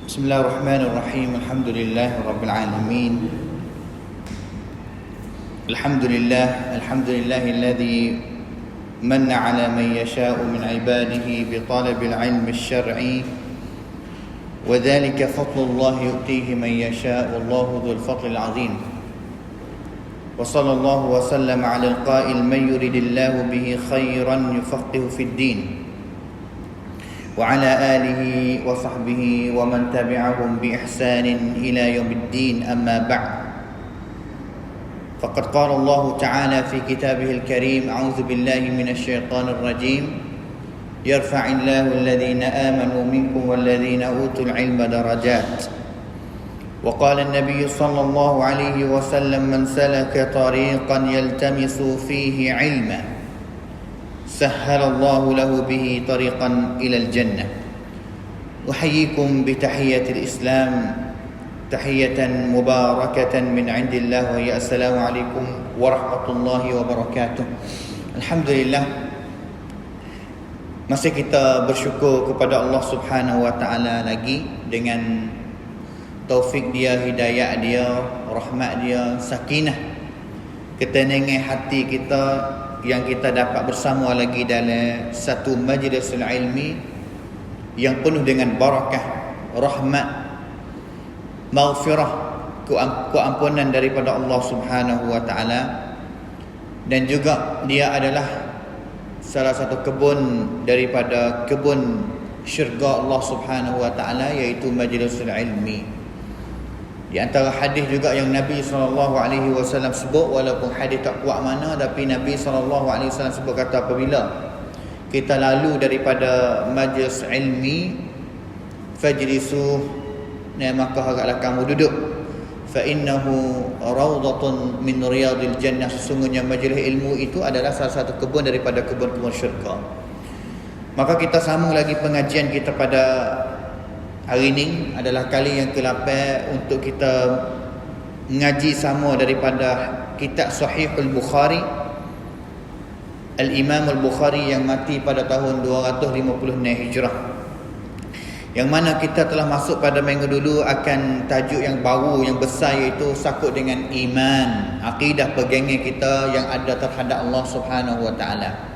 بسم الله الرحمن الرحيم. الحمد لله رب العالمين. الحمد لله الذي من على من يشاء من عباده بطلب العلم الشرعي، وذلك فضل الله يؤتيه من يشاء والله ذو الفضل العظيم. وصلى الله وسلم على القائل: من يرد الله به خيرا يفقه في الدين، وعلى آله وصحبه ومن تبعهم بإحسان إلى يوم الدين. أما بعد، فقد قال الله تعالى في كتابه الكريم: أعوذ بالله من الشيطان الرجيم، يرفع الله الذين آمنوا منكم والذين أوتوا العلم درجات. وقال النبي صلى الله عليه وسلم: من سلك طريقا يلتمس فيه علما سهل الله له به طريقا إلى الجنة. أحييكم بتحية الإسلام، تحية مباركة من عند الله، وهي السلام عليكم ورحمة الله وبركاته. Alhamdulillah, masih kita bersyukur kepada Allah Subhanahu wa taala lagi dengan taufik dia, hidayah dia, rahmat dia, sakinah, ketenangan hati kita yang kita dapat bersama lagi dalam satu majlis ilmi yang penuh dengan barakah, rahmat, maghfirah, keampunan daripada Allah Subhanahu wa taala. Dan juga dia adalah salah satu kebun daripada kebun syurga Allah Subhanahu wa taala, iaitu majlis ilmi. Di antara hadis juga yang Nabi SAW sebut, walaupun hadis tak kuat mana, tapi Nabi SAW sebut kata, apabila kita lalu daripada majlis ilmi, fajlisu, maka hendaklah kamu duduk, fa innahu rawdatun min riyadil jannah, sesungguhnya majlis ilmu itu adalah salah satu kebun daripada kebun-kebun syurga. Maka kita sambung lagi pengajian kita pada hari ini, adalah kali yang ke-8 untuk kita mengaji sama daripada kitab Sahih Al-Bukhari, Al-Imam Al-Bukhari yang mati pada tahun 256 Hijrah. Yang mana kita telah masuk pada minggu dulu akan tajuk yang baru, yang besar, iaitu sakut dengan iman, akidah pegangan kita yang ada terhadap Allah Subhanahu wa taala.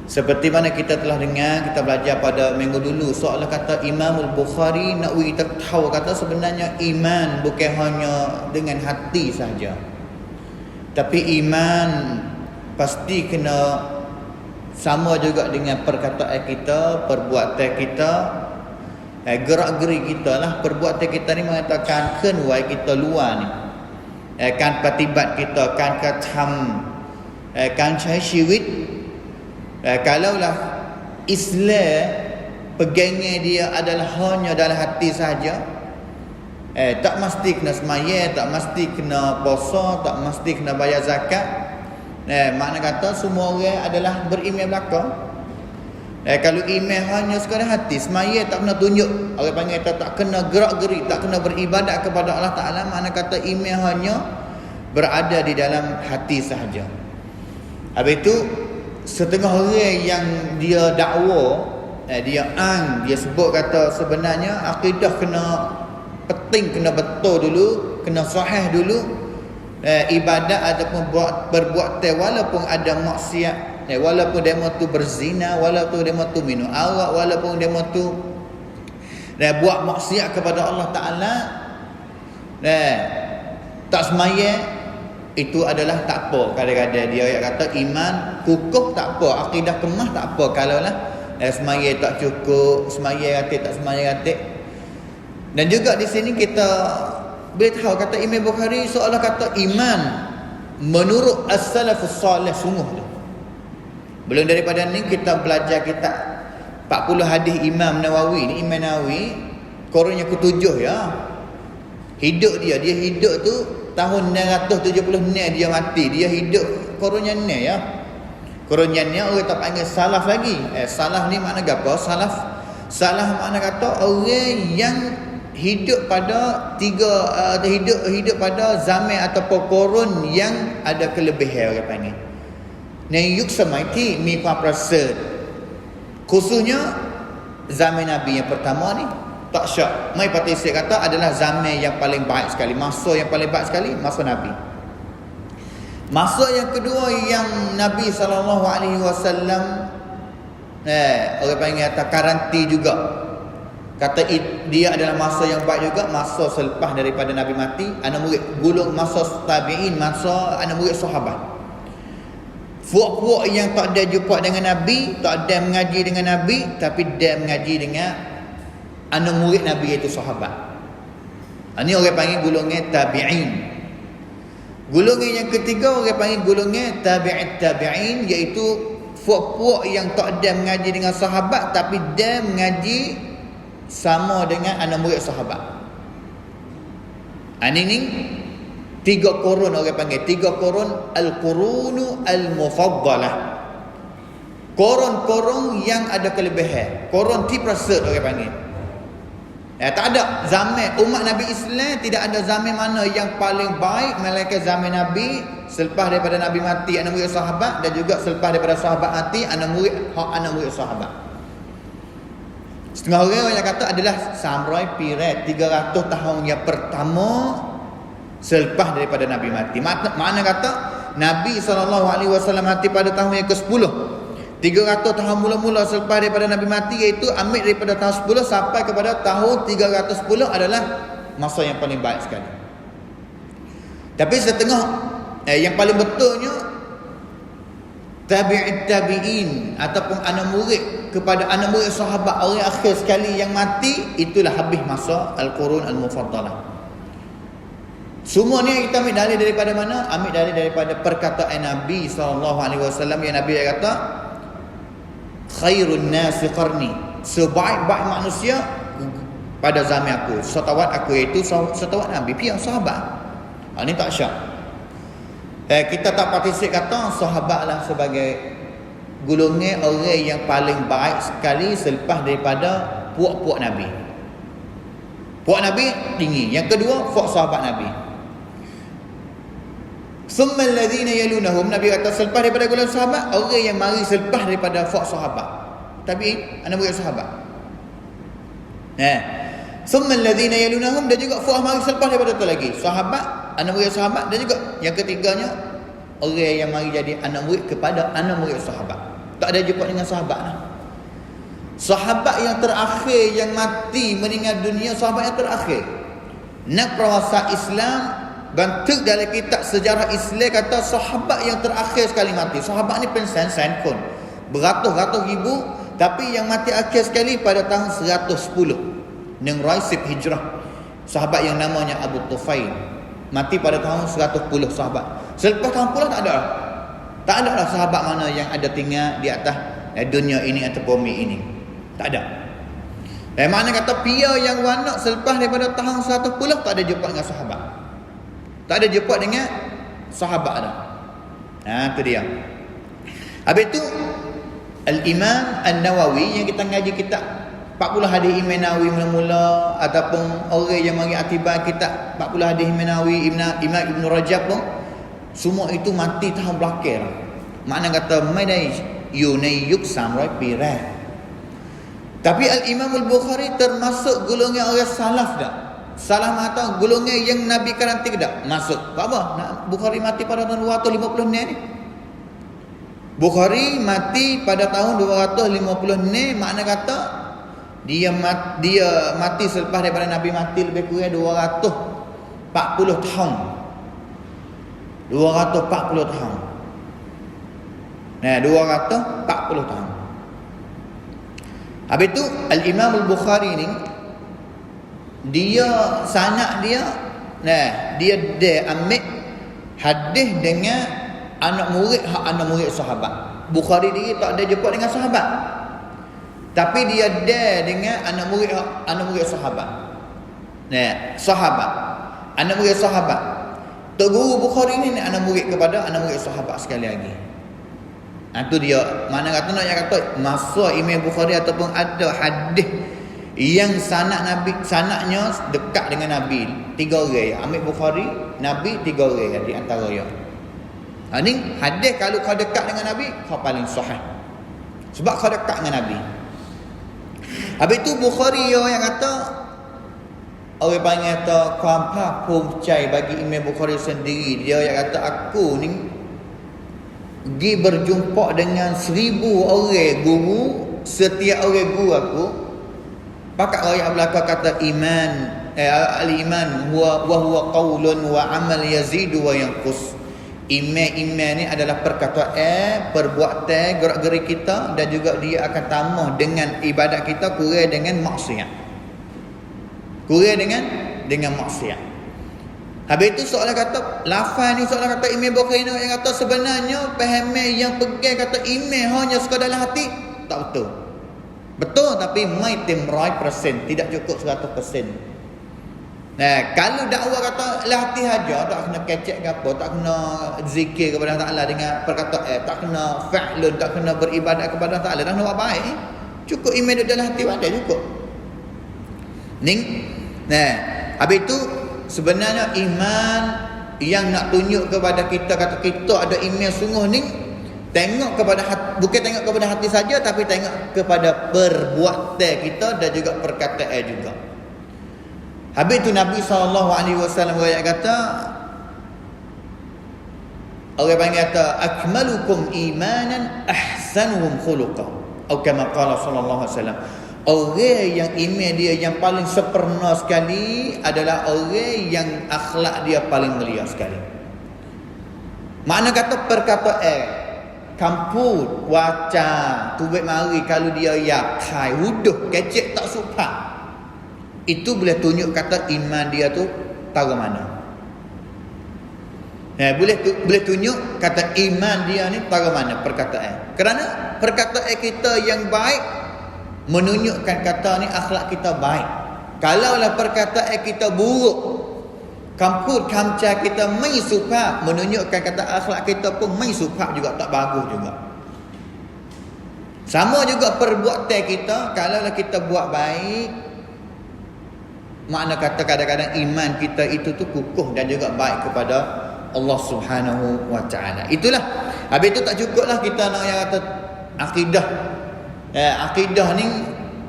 Seperti mana kita telah dengar, kita belajar pada minggu dulu, soalan kata Imam Al-Bukhari nak kita tahu kata sebenarnya iman bukan hanya dengan hati saja, tapi iman pasti kena sama juga dengan perkataan kita, perbuatan kita, gerak-geri kita lah. Perbuatan kita ni mengatakan kan wai kita luar ni, kan patibat kita, kan katam, kan cai syawit. Kalaulah Islam pegangan dia adalah hanya dalam hati saja, tak mesti kena semaya, tak mesti kena puasa, tak mesti kena bayar zakat. Makna kata semua orang adalah beriman belaka. Kalau iman hanya sekadar hati, semaya tak kena tunjuk, orang panggil tak kena gerak-geri, tak kena beribadat kepada Allah Ta'ala, makna kata iman hanya berada di dalam hati sahaja. Habis itu setengah orang yang dia dakwa, dia sebut kata sebenarnya akidah kena penting, kena betul dulu, kena sahih dulu, ibadat ataupun perbuatan walaupun ada maksiat, walaupun demo tu berzina, walaupun demo tu minum arak, walaupun demo tu buat maksiat kepada Allah Ta'ala, tak semaya, itu adalah tak apa. Kadang-kadang dia kata iman kukuh tak apa, akidah kemah tak apa, kalaulah semaya tak cukup, semaya ratik tak semaya ratik. Dan juga di sini kita boleh tahu kata Imam Bukhari seolah kata iman menurut as-salafus salih sungguh tu. Belum daripada ni kita belajar kitab 40 hadis Imam Nawawi ni. Imam Nawawi koronnya ke-7 ya. Hidup dia hidup tu tahun 976 dia mati. Dia hidup koronnya ni ya. Koronnya ni orang tak panggil salaf lagi. Salaf ni makna apa? Salaf makna kata orang yang hidup pada hidup pada zaman ataupun korun yang ada kelebihan, orang panggil. Ni yuk samaiti mi paprased. Khususnya zaman Nabi yang pertama ni, Tak syak. Mai partisip kata adalah zaman yang paling baik sekali. Masa yang paling baik sekali, masa Nabi. Masa yang kedua yang Nabi SAW orang panggil kata karanti juga. Kata dia adalah masa yang baik juga, masa selepas daripada Nabi mati. Anak murid gulung masa tabi'in, masa anak murid sahabat. Puak-puak yang tak ada jumpa dengan Nabi, tak ada mengaji dengan Nabi, tapi dia mengaji dengan anak murid Nabi, iaitu sahabat. Ini orang panggil golongan tabi'in. Golongan yang ketiga orang panggil golongan tabi'in, iaitu puak-puak yang tak ada mengaji dengan sahabat, tapi dia mengaji sama dengan anak murid sahabat. Ini tiga kurun orang panggil. Tiga kurun al-qurunu al-mufaddalah. Kurun-kurun yang ada kelebihan. Kurun tiprasat orang panggil. Tak ada zaman umat Nabi Islam, tidak ada zaman mana yang paling baik melainkan zaman Nabi. Selepas daripada Nabi mati anak murid sahabat, dan juga selepas daripada sahabat mati anak murid sahabat. Setengah orang yang kata adalah sampai period 300 tahun yang pertama selepas daripada Nabi mati. Makna kata Nabi SAW mati pada tahun yang ke-10. 300 tahun mula-mula selepas daripada Nabi mati, iaitu ambil daripada tahun 10 sampai kepada tahun 310 adalah masa yang paling baik sekali. Tapi setengah yang paling betulnya tabi'in ataupun anak murid kepada anak murid sahabat orang akhir sekali yang mati, itulah habis masa al-qurun al-mufaddalah. Semua ni kita ambil dalil daripada mana? Ambil dalil daripada perkataan Nabi SAW yang Nabi kata, khairun nasi qarni, sebaik-baik manusia pada zaman aku, setawat aku, iaitu setawat Nabi, pihak sahabat. Ini tak syak. Kita tak partisip kata sahabatlah sebagai golongan orang yang paling baik sekali selepas daripada puak-puak Nabi. Puak Nabi tinggi. Yang kedua, puak sahabat Nabi. Summa alladhina yalunahum, Nabi kata selepas daripada golongan sahabat, orang yang mari selepas daripada puak sahabat. Tapi anak murid sahabat. Summa alladhina yalunahum, dan juga puak mari selepas daripada itu lagi. Sahabat, anak murid sahabat, dan juga yang ketiganya orang yang mari jadi anak murid kepada anak murid sahabat. Tak ada jumpa dengan sahabat lah. Sahabat yang terakhir yang mati meninggal dunia, sahabat yang terakhir. Nak perwasa Islam, bantuk dalam kitab sejarah Islam kata sahabat yang terakhir sekali mati. Sahabat ni pensan pun beratus-ratus ribu, tapi yang mati akhir sekali pada tahun 110 Neng Raisib Hijrah. Sahabat yang namanya Abu Tufail mati pada tahun 110 sahabat. Selepas tahun pula tak ada lah sahabat mana yang ada tinggal di atas dunia ini atau bumi ini. Tak ada. Mana kata pia yang wanak selepas daripada tahun 110 tak ada jumpa dengan sahabat. Tak ada jumpa dengan sahabat dah. Itu dia. Habis tu Al-Imam An-Nawawi yang kita ngaji kitab 40 hadis Imam Nawawi mula-mula, ataupun orang yang mari atibar kitab 40 hadis Imam Nawawi, Imam Ibn Rajab pun, semua itu mati tahun belakang. Makna kata madai yunayuk samrai pirat. Tapi Al-Imam Al-Bukhari termasuk golongan orang salaf dah. Salaf mata golongan yang Nabi karanti dah masuk. Apa? Bukhari mati pada tahun 250 ni. Bukhari mati pada tahun 250 ni, makna kata dia mati selepas daripada Nabi mati lebih kurang 240 tahun. 240 tahun. 240 tahun. Habis tu Al-Imam Al-Bukhari ni, dia sanad dia ambil hadis dengan anak murid sahabat. Bukhari dia tak ada jumpa dengan sahabat, tapi dia ada dengan anak murid sahabat. Sahabat, anak murid sahabat. Tok guru Bukhari ni anak murid kepada anak murid sahabat sekali lagi. Itu dia. Mana kata nak yang kata masa Imam Bukhari ataupun ada hadis yang sanadnya dekat dengan Nabi, 3 orang. Ambil Bukhari, Nabi 3 orang di antara dia. Ni hadis kalau kau dekat dengan Nabi, kau paling sahih. Sebab kau dekat dengan Nabi. Habis tu Bukhari yang kata Orang panggil kata kuampa pumcai bagi Imam Bukhari sendiri. Dia yang kata aku ni pergi berjumpa dengan 1000 orang guru. Setiap orang guru aku pakat ayat belakang kata iman al-iman huwa qaulun wa amal yazidu wa yanqus. Iman ni adalah perkataan, perbuatan, gerak-gerik kita, dan juga dia akan tambah dengan ibadat kita, kurang dengan maksiat. Kurang dengan maksiat. Habis itu soalan kata lafaz ni, soalan kata Imam Bukhari yang kata sebenarnya pahaman yang pegang kata iman hanya sekadar dalam hati, tak betul. Betul tapi mai tim 100%, tidak cukup 100%. Nah, kalau dakwah kata lah hati saja, tak kena kecek ke apa, tak kena zikir kepada Allah Taala dengan perkataan, tak kena fa'lun, tak kena beribadat kepada Allah Taala, tak kena buat baik, cukup iman dalam hati wadah cukup. Ning. Nah, habis itu sebenarnya iman yang nak tunjuk kepada kita kata kita ada iman sungguh ni, tengok kepada hati, bukan tengok kepada hati saja, tapi tengok kepada perbuatan kita dan juga perkataan juga. Habis itu Nabi SAW kata, orang panggil kata akmalukum imanan ahsanuhum khuluqa, atau kama qala sallallahu alaihi wasallam. Orang yang iman dia yang paling sempurna sekali adalah orang yang akhlak dia paling mulia sekali. Makna kata perkataan, kamput, waca, tubik mari, kalau dia yakai, huduh, kecek, tak suka, itu boleh tunjuk kata iman dia tu taruh mana. Boleh tunjuk kata iman dia ni taruh mana perkataan. Kerana perkataan kita yang baik menunjukkan kata ni akhlak kita baik. Kalaulah perkataan kita buruk, kamput kamca kita mai supak, menunjukkan kata akhlak kita pun mai supak juga, tak bagus juga. Sama juga perbuatan kita, kalaulah kita buat baik, makna kata kadang-kadang iman kita itu tu kukuh dan juga baik kepada Allah Subhanahu wa taala. Itulah. Habis itu tak cukuplah kita nak yang kata akidah. Akidah ni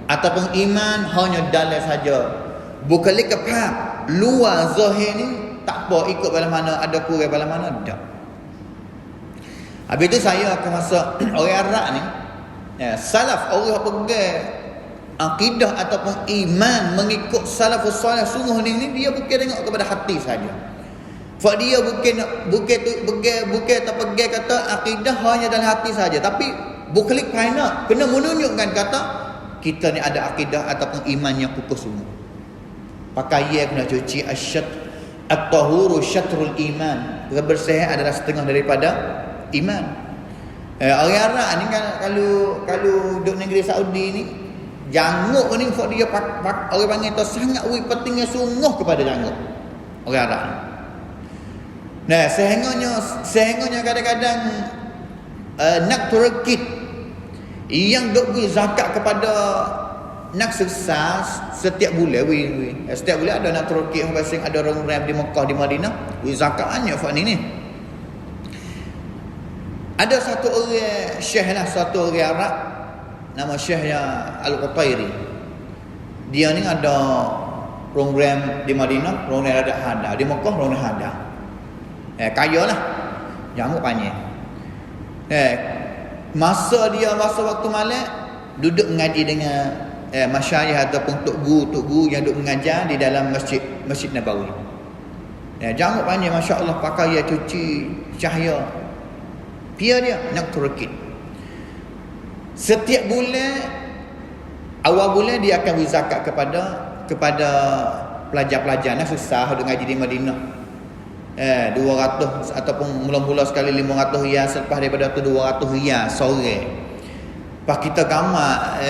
ataupun iman hanya dalam saja. Bukan lekap luar zahir ni tak apa, ikut bala mana ada kurang bala mana dak. Habis itu saya akan masuk orang Arab ni. Salaf orang pegang akidah ataupun iman mengikut salafus salih sungguh ni dia bukan tengok kepada hati saja. Sebab dia bukan tak pegang kata akidah hanya dalam hati saja, tapi bukan kena menunjukkan kata kita ni ada akidah ataupun iman yang kukuh sungguh. Pakai kena cuci at-tahuru syatrul iman. Kebersihan adalah setengah daripada iman. Orang Arab ni kan kalau duduk negeri Saudi ni, janguk ni sebab dia orang panggil tu sangat pentingnya sungguh kepada janguk orang Arab ni. Nah, sehengganya kadang-kadang nak turkit yang duk beri zakat kepada nak sukses setiap bulan setiap bulan ada nak turkit yang ada orang Arab di Mekah, di Madinah, beri zakat hanya fak ni. Ada satu orang syekh lah, satu orang Arab nama Syekh Al-Qutairi. Dia ni ada program di Madinah, program ada hada, di Mekah program hada. Kaya lah, janggut panjang. Masa waktu malam duduk mengaji dengan masyayikh ataupun tok guru yang duduk mengajar di dalam Masjid Nabawi. Janggut panjang, masya-Allah, pakai cuci cahaya. Pia dia nak turkit. Setiap bulan, awal bulan dia akan beri zakat kepada pelajar-pelajar nak susah duduk ngaji di Madinah. 200 ataupun mula-mula sekali 500 riyal, selepas daripada tu 200 riyal sore. Pas kita kamar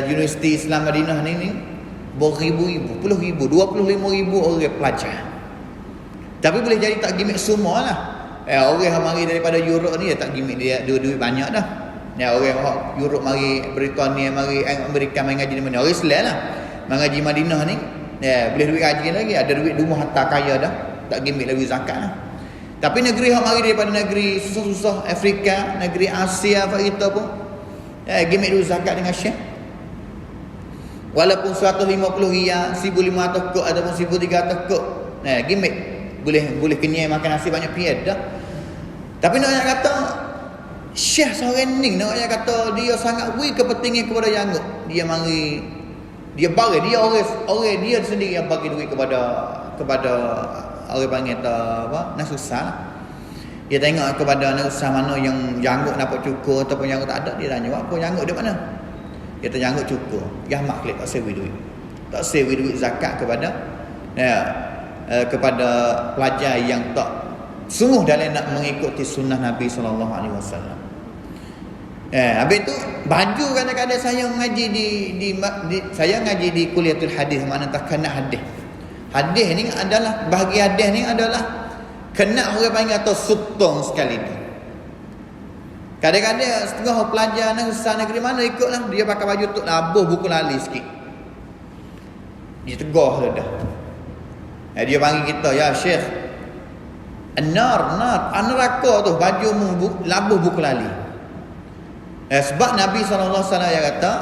Universiti Islam Madinah ni beribu-ribu, puluh ribu, 25,000 orang pelajar. Tapi boleh jadi tak gimmick semua lah. Orang yang mari daripada Europe ni dia tak gimmick, dia duit banyak dah. Orang Europe mari, Britania mari, Amerika mari ngaji di mana, orang Islam lah mengaji Madinah ni, boleh duit gaji lagi, ada duit rumah harta kaya dah, tak gimmick lagi zakat lah. Tapi negeri yang mari daripada negeri susah-susah Afrika, negeri Asia apa kita pun gimmick dulu zakat dengan syekh. Walaupun 150 riyal, 1,500 kok ataupun 1,300 kok. Gimik. Boleh kenyai makan nasi banyak piad dah. Tapi nak kata Syekh seorang ni nak kata dia sangat kepentingan kepada janggut. Dia mari dia bagi dia orang dia sendiri yang bagi duit kepada orang panggil apa nasusah. Dia tengok kepada nasusah mana yang janggut dapat cukur ataupun janggut tak ada, dia tanya apa janggut dia mana. Dia kata janggut cukur. Ya mak klik tak sewi duit. Tak sewi duit zakat kepada kepada pelajar yang tak sungguh dalam nak mengikuti sunnah Nabi SAW. Habis tu baju kadang-kadang saya mengaji saya ngaji di kuliatul hadis, mana tak kena hadis. Hadis ni adalah bahagi hadis ni adalah kena orang panggil atau sutong sekali tu. Kadang-kadang setengah pelajar usaha negeri mana ikutlah dia pakai baju tu labuh buku lali sikit. Dia tegur dah. Dia panggil kita, ya Syekh, neraka tu bajumu labuh buku lali. Sebab Nabi SAW yang kata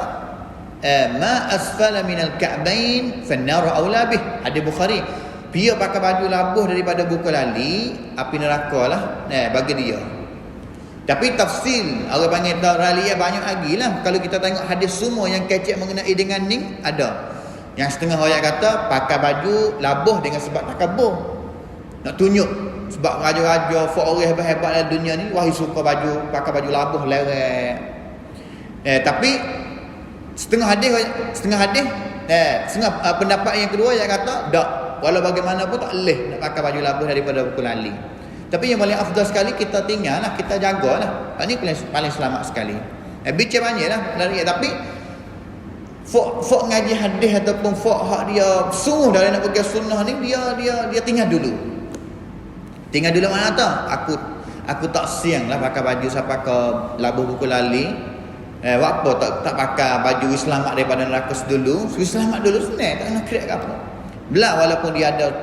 ma asfala minal ka'bain fannaru aula bih. Hadis Bukhari. Dia pakai baju labuh daripada buku lali, api neraka lah bagi dia. Tapi tafsir orang panggil rali banyak lagi lah. Kalau kita tengok hadis semua yang kecek mengenai dengan ni ada. Yang setengah orang kata pakai baju labuh dengan sebab takabur, nak tunjuk sebab raja-raja orang hebat-hebat dalam dunia ni wahai suka pakai baju labuh lewek. Tapi setengah hadis pendapat yang kedua yang kata tak, walau bagaimanapun tak boleh nak pakai baju labuh daripada buku lali. Tapi yang paling afdal sekali kita tinggallah, kita jagalah. Ini paling selamat sekali. Bicara banyaklah lari, tapi fok ngaji hadis ataupun fok hak dia sungguh dalam nak pergi sunnah ni dia tinggal dulu. Tinggal dulu mana tahu? Aku tak siang lah pakai baju sampai ke labuh buku lali. Apa tak pakai baju selamat daripada neraka dulu. Selamat dulu senang, tak nak kreat apa. Belah walaupun dia ada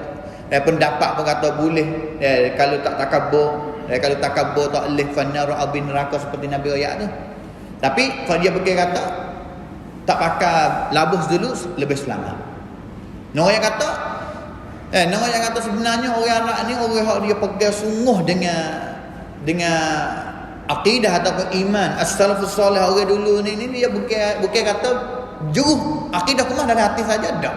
pendapat pun kata boleh kalau tak takabur, kalau takabur tak boleh fannaru abin neraka seperti Nabi ayat tu. Tapi kalau dia pergi kata tak pakai labus dulu lebih selamat. Orang yang kata sebenarnya orang Arab ni orang yang dia pegang sungguh dengan akidah ataupun iman as-salafus salih orang dulu ni dia bukan kata jauh akidah kumah dari hati saja dah.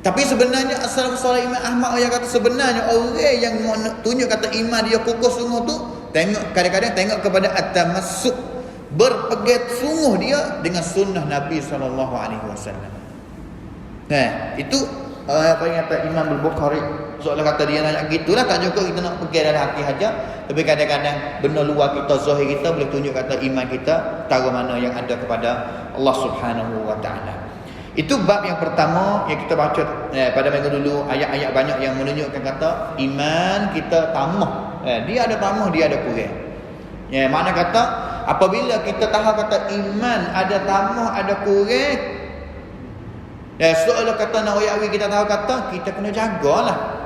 Tapi sebenarnya as-salafus salih Imam Ahmad yang kata sebenarnya orang yang tunjuk kata iman dia kukuh sungguh tu kadang-kadang tengok kepada at-tamassuk, berpegang sungguh dia dengan sunnah Nabi SAW. Itu apa yang kata Imam Al-Bukhari. Soalan kata dia nak gitulah, tak cukup kita nak pegang dalam hati saja. Tapi kadang-kadang benda luar kita, zahir kita boleh tunjuk kata iman kita taruh mana yang ada kepada Allah Subhanahu Wa Taala. Itu bab yang pertama yang kita baca pada minggu dulu. Ayat-ayat banyak yang menunjukkan kata iman kita tamah. Dia ada tamah, dia ada kurang. Mana kata apabila kita tahu kata iman ada tamah, ada kurang, soalan kata nak ayat kita tahu kata kita kena jagalah.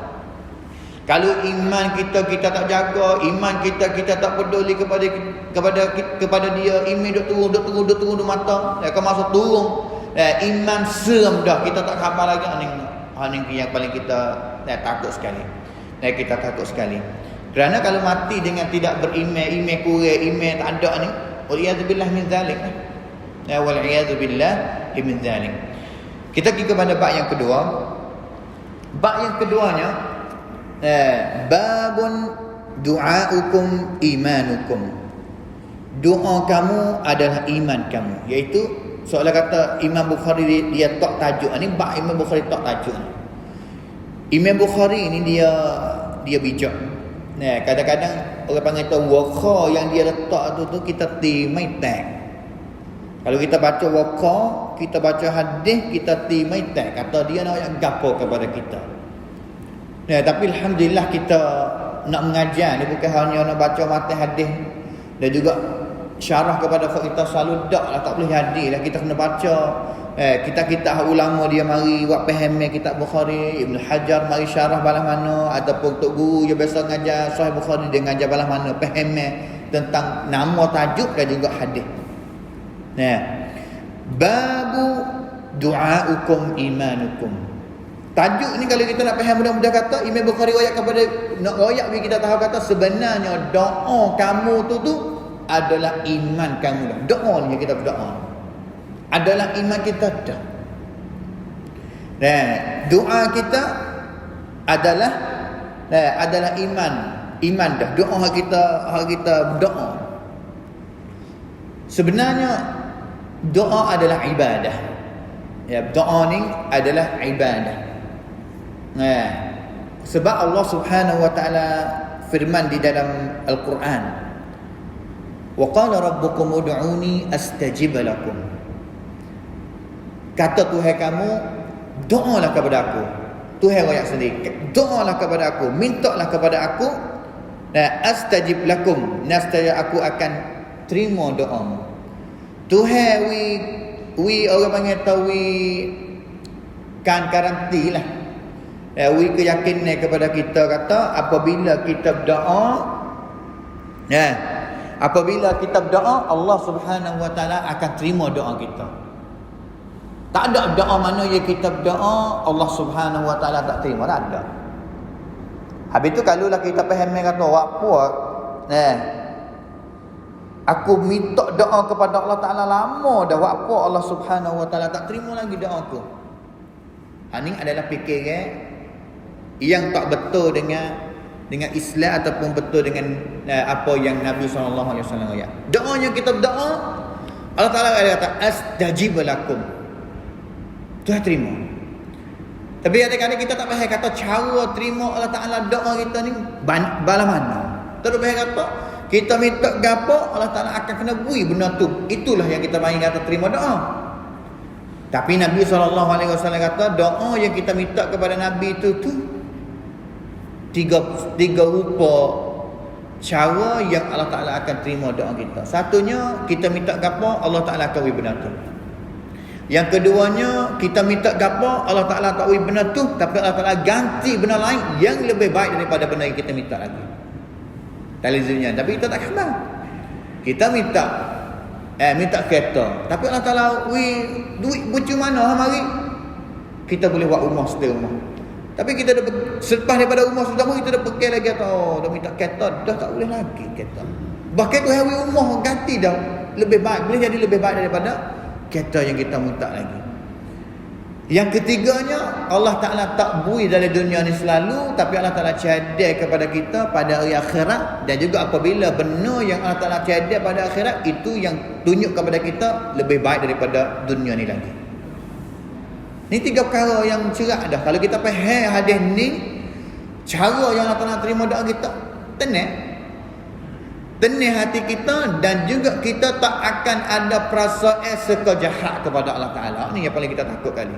Kalau iman kita tak jaga, iman kita tak peduli kepada dia, iman duk turun mata, kalau masuk turun, iman seram dah, kita tak hafal lagi. Ini yang paling kita takut sekali. Kita takut sekali. Kerana kalau mati dengan tidak beriman, iman kurang, iman tak ada ni, wal-iyadzubillah min zalik. Wal-iyadzubillah min zalik. Kita pergi kepada bab yang kedua. Bab yang keduanya babun du'aukum imanukum. Doa kamu adalah iman kamu. Iaitu soalan kata Imam Bukhari dia tak tajuk. Ini bab Imam Bukhari tak tajuk. Imam Bukhari ini dia bijak. Kadang-kadang orang panggil tu waqa yang dia letak tu kita timai tag. Kalau kita baca waqa, kita baca hadis, kita timai tag. Kata dia nak yang gapo kepada kita. Tapi alhamdulillah kita nak mengajar ni bukan hanya nak baca matan hadis dan juga syarah kepada kita selalu tak boleh hadis lah, kita kena baca kitab-kitab ulama dia mari buat faham kitab Bukhari, Ibn Hajar mari syarah balas mana, ataupun tok guru dia biasa ngajar Sahih Bukhari dia ngajar balas mana faham tentang nama tajuk dan juga hadis. Babu du'aukum imanukum. Tajuk ni kalau kita nak faham mudah-mudah kata, Imam Bukhari royak kepada nak royak bagi kita tahu kata sebenarnya doa kamu tu adalah iman kamu dah. Doa ni yang kita berdoa adalah iman kita dah. Doa kita adalah iman dah. Doa kita berdoa. Sebenarnya doa adalah ibadah. Ya, doa ni adalah ibadah. Sebab Allah Subhanahu wa taala firman di dalam Al-Quran, wa qala rabbukum ud'uni astajib lakum. Kata Tuhan kamu, doalah kepada aku. Tuhan royak sendiri, doalah kepada aku, mintalah kepada aku, astajib lakum, nescaya aku akan terima doamu. Tuhan we orang panggil tahu kan garanti lah. We keyakinan kepada kita kata apabila kita berdoa, Allah Subhanahu wa taala akan terima doa kita. Tak ada doa mana yang kita berdoa Allah Subhanahu wa taala tak terima, tak ada. Habis tu kalaulah kita faham kata apa, aku minta doa kepada Allah Taala lama dah, apa Allah Subhanahu wa taala tak terima lagi doa aku. Ini adalah fikiran yang tak betul dengan Islam ataupun betul dengan apa yang Nabi sallallahu alaihi wasallam ayat. Doa yang kita berdoa, Allah Taala kata astajib lakum. Tuhan terima. Tapi kadang-kadang kita tak faham kata cara terima Allah Taala doa kita ni bala mana. Terus faham kata kita minta gapo Allah Taala akan kena beri benda tu. Itulah yang kita panggil kata terima doa. Tapi Nabi SAW kata doa yang kita minta kepada Nabi itu tiga rupa cara yang Allah Ta'ala akan terima doa kita. Satunya kita minta gapo Allah Ta'ala akan beri benda tu. Yang keduanya kita minta gapo Allah Ta'ala tak beri benda tu, tapi Allah Ta'ala ganti benda lain yang lebih baik daripada benda yang kita minta lagi. Talizimnya. Tapi kita tak khabar. Kita minta kereta, tapi Allah Ta'ala duit bucu mana mari kita boleh buat rumah setelah rumah. Tapi kita dah selepas daripada rumah sudah kita dah pergi lagi atau dah minta kereta, dah tak boleh lagi kereta. Bahkan tu hari rumah ganti dah lebih baik, boleh jadi lebih baik daripada kereta yang kita minta lagi. Yang ketiganya, Allah Ta'ala tak bui dalam dunia ni selalu, tapi Allah Ta'ala cadar kepada kita pada hari akhirat. Dan juga apabila benar yang Allah Ta'ala cadar pada akhirat, itu yang tunjuk kepada kita lebih baik daripada dunia ni lagi. Ni tiga perkara yang cerah dah. Kalau kita faham hadis ni, cara yang Allah Ta'ala terima doa kita, tenang hati kita, dan juga kita tak akan ada perasaan suka jahat kepada Allah Ta'ala. Ni yang paling kita takut kali.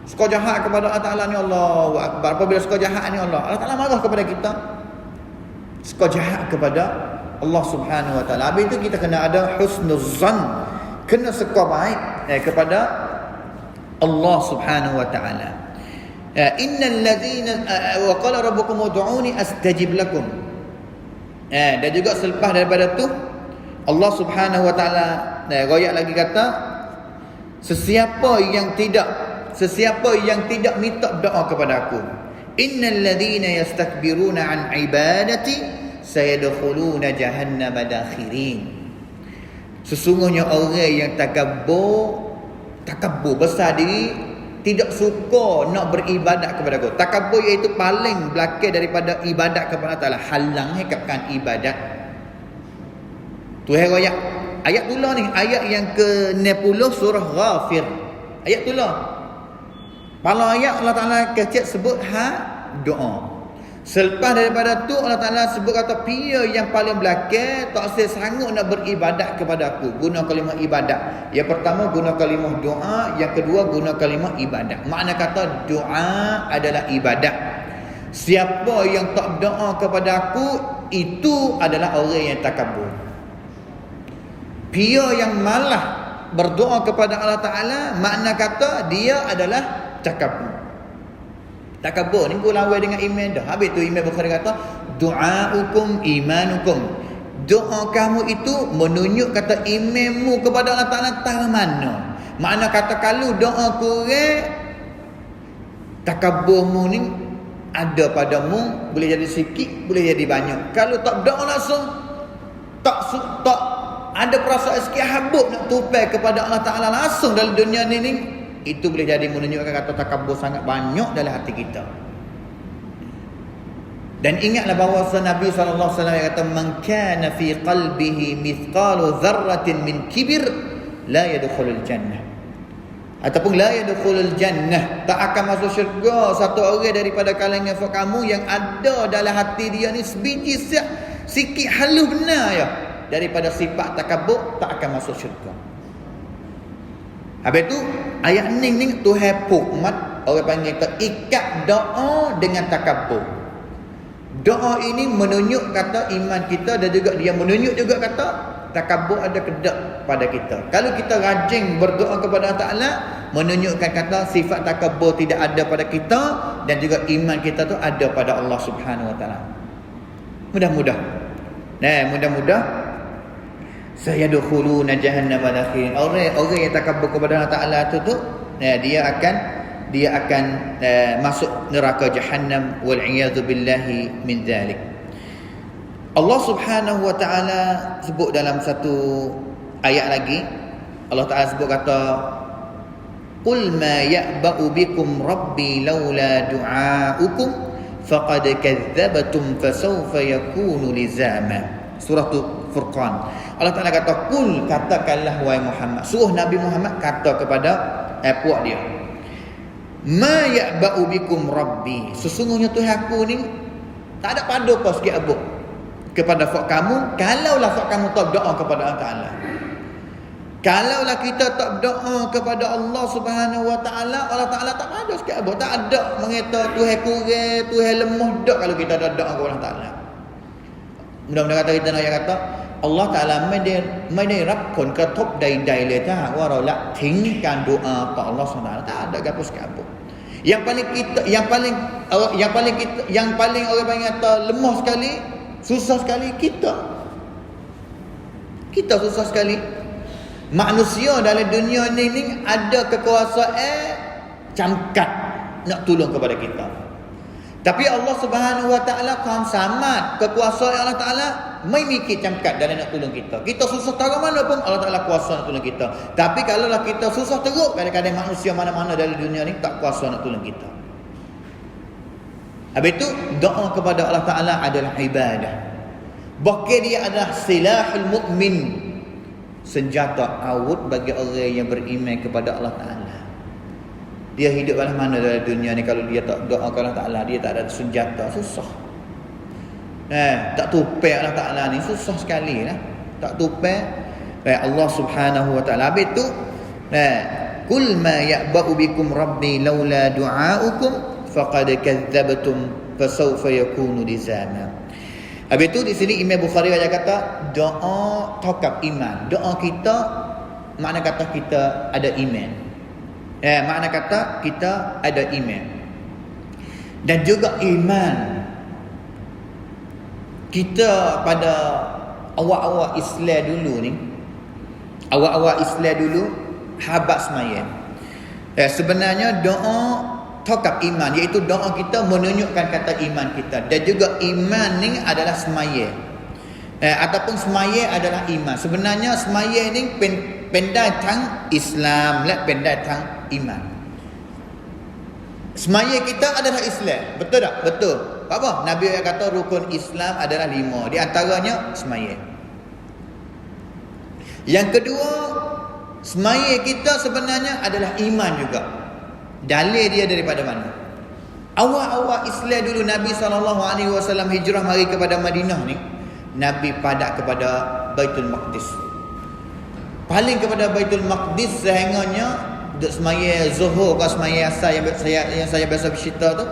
Suka jahat kepada Allah Ta'ala ni Allahu Akbar. Apabila suka jahat ni Allah Ta'ala marah kepada kita. Suka jahat kepada Allah Subhanahu wa taala. Habis itu kita kena ada husnuzan, kena suka baik kepada Allah Subhanahu wa taala. Innal ladzina wa qala rabbukum ud'uni astajib lakum. Dan juga selepas daripada tu Allah Subhanahu wa taala royak lagi kata sesiapa yang tidak minta doa kepada aku, innal ladzina yastakbiruna an ibadati sayadkhuluna jahannama dakhirin. Sesungguhnya orang yang takabur besar diri, tidak suka nak beribadat kepada aku. Takabur iaitu paling belakang daripada ibadat kepada Allah Taala, halang hekapkan ibadat. Tuhan royak ayat tulah ni, ayat yang ke-60 surah Ghafir. Ayat tulah. Pada ayat Allah Ta'ala kecil sebut doa. Selepas daripada tu Allah Ta'ala sebut kata pia yang paling belakang tak sanggup nak beribadat kepada aku. Guna kalimah ibadat. Yang pertama guna kalimah doa, yang kedua guna kalimah ibadat. Makna kata doa adalah ibadat. Siapa yang tak berdoa kepada aku, itu adalah orang yang takabur. Pia yang malah berdoa kepada Allah Ta'ala, makna kata dia adalah takabur. Takabur ni berlawan dengan iman dah. Habis tu Imam Bukhari kata du'aukum imanukum. Doa kamu itu menunjuk kata imanmu kepada Allah Ta'ala tak mana. Makna kata kalau doa kurang, takabburmu ni ada padamu, boleh jadi sikit, boleh jadi banyak. Kalau tak doa langsung, tak ada perasaan sikit habuk nak tupai kepada Allah Ta'ala langsung dalam dunia ni, itu boleh jadi menunjukkan kata takabbur sangat banyak dalam hati kita. Dan ingatlah bahawa Nabi SAW kata, man kana fi qalbihi mithqalu dzarratin min kibir la yadkhulul jannah. Ataupun la yadkhulul jannah, tak akan masuk syurga satu orang daripada kalangan kamu yang ada dalam hati dia ni sebiji sikit halus benar ya daripada sifat takabur, tak akan masuk syurga. Habis tu ayat ni Tuhan pukmat, orang panggil ikat doa dengan takabur. Doa ini menunjuk kata iman kita, dan juga dia menunjuk juga kata takabur ada kedak pada kita. Kalau kita rajin berdoa kepada Allah Ta'ala, menunjukkan kata sifat takabur tidak ada pada kita, dan juga iman kita tu ada pada Allah Subhanahu Wa Ta'ala. Mudah-mudah. Mudah-mudah sayadkhuluna jahannama dakhirin. Orang yang takabur kepada Allah Ta'ala tu dia akan masuk neraka jahannam, wal iyadzu billahi min dzalik. Allah Subhanahu wa taala sebut dalam satu ayat lagi, Allah Taala sebut kata, qul ma ya'ba'u bikum rabbi laula du'aukum faqad kadzdzabtum fasawfa yakunu lizama. Surah Furqan. Allah Taala kata, qul, katakanlah wahai Muhammad, suruh Nabi Muhammad kata kepada puak dia, ma ya'ba'u bikum rabbi, sesungguhnya Tuhan aku ni tak ada pada apa sikit abuk kepada fak kamu, kalaulah fak kamu tak berdoa kepada Allah Ta'ala. Kalaulah kita tak berdoa kepada Allah Subhanahu Wa Ta'ala, Allah Ta'ala tak ada sikit abuk, tak ada mengata Tuhan kurang, Tuhan lemah, tak kalau kita ada doa kepada Allah Ta'ala. Mudah-mudahan kata kita nak kata Allah Ta'ala ไม่ได้รับผลกระทบใดๆเลยถ้าหากว่าเราละทิ้งการดุอาต่อ Allah Subhanahu Wa Ta'ala. Tak ada apa sekali. Yang paling orang panggil kata lemah sekali, susah sekali kita susah sekali. Manusia dalam dunia ni ada kekuasaan cangkat nak tolong kepada kita. Tapi Allah Subhanahu Wa Ta'ala kan samad, kekuasaan Allah Ta'ala mai mikir cangkat dalam nak tolong kita. Kita susah tahu mana pun Allah Ta'ala kuasa nak tolong kita. Tapi kalaulah kita susah teruk, kadang-kadang manusia mana-mana dalam dunia ni tak kuasa nak tolong kita. Habis itu doa kepada Allah Ta'ala adalah ibadah. Bahkan dia adalah silahul mukmin, senjata awut bagi orang yang beriman kepada Allah Ta'ala. Dia hidup dalam mana dalam dunia ni kalau dia tak doa kepada Allah Ta'ala, dia tak ada senjata, susah. Tak tupai Allah Ta'ala ni susah sekali lah. Tak tupai Allah Subhanahu Wa Ta'ala. Habis tu kul ma ya'ba'u bikum rabbi laula du'aukum faqad kadzdzabtum fasawfa yakunu lizama. Habis tu di sini Imam Bukhari dia kata doa tokab iman. Doa kita makna kata kita ada iman. Makna kata kita ada iman. Dan juga iman kita pada awal-awal Islam dulu ni, awal-awal Islam dulu habat semaya. Sebenarnya doa tokab iman, iaitu doa kita menunjukkan kata iman kita. Dan juga iman ni adalah semaya, ataupun semaya adalah iman. Sebenarnya semaya ni pendai tang Islam, pendai tang iman. Semaya kita adalah Islam, betul tak? Betul. Apa? Nabi yang kata rukun Islam adalah 5. Di antaranya semaya. Yang kedua, semaya kita sebenarnya adalah iman juga. Dalil dia daripada mana? Awal-awal Islam dulu Nabi SAW hijrah mari kepada Madinah ni, Nabi padat kepada Baitul Maqdis. Paling kepada Baitul Maqdis sehingganya duk semaya Zuhur ke semaya asar yang saya biasa bercerita tu,